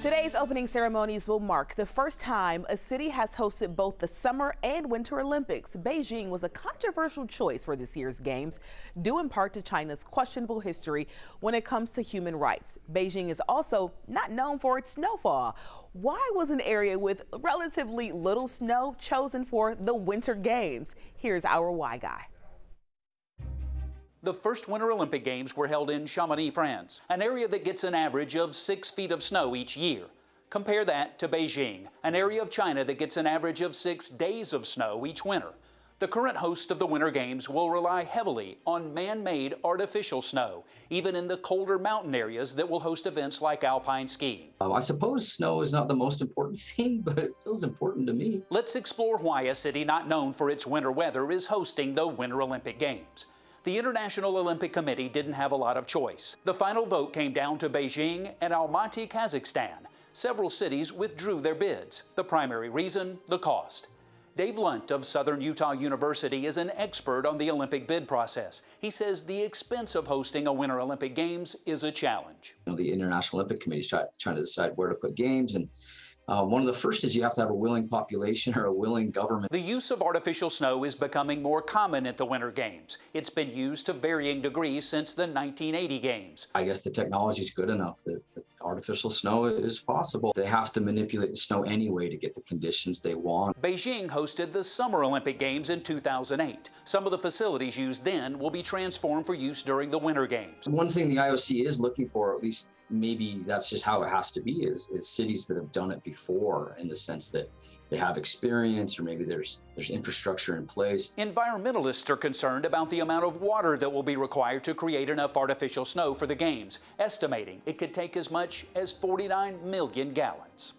Today's opening ceremonies will mark the first time a city has hosted both the Summer and Winter Olympics. Beijing was a controversial choice for this year's games, due in part to China's questionable history when it comes to human rights. Beijing is also not known for its snowfall. Why was an area with relatively little snow chosen for the Winter Games? Here's our Why Guy. The first Winter Olympic Games were held in Chamonix, France, an area that gets an average of 6 feet of snow each year. Compare that to Beijing, an area of China that gets an average of 6 days of snow each winter. The current host of the Winter Games will rely heavily on man-made artificial snow, even in the colder mountain areas that will host events like alpine skiing. I suppose snow is not the most important thing, but it feels important to me. Let's explore why a city not known for its winter weather is hosting the Winter Olympic Games. The International Olympic Committee didn't have a lot of choice. The final vote came down to Beijing and Almaty, Kazakhstan. Several cities withdrew their bids. The primary reason, the cost. Dave Lunt of Southern Utah University is an expert on the Olympic bid process. He says the expense of hosting a Winter Olympic Games is a challenge. The International Olympic Committee is trying to decide where to put games, and one of the first is you have to have a willing population or a willing government. The use of artificial snow is becoming more common at the Winter Games. It's been used to varying degrees since the 1980 Games. I guess the technology is good enough that artificial snow is possible. They have to manipulate the snow anyway to get the conditions they want. Beijing hosted the Summer Olympic Games in 2008. Some of the facilities used then will be transformed for use during the Winter Games. One thing the IOC is looking for, at least maybe that's just how it has to be, is cities that have done it before, in the sense that they have experience, or maybe there's infrastructure in place. Environmentalists are concerned about the amount of water that will be required to create enough artificial snow for the Games, estimating it could take as much as 49 million gallons.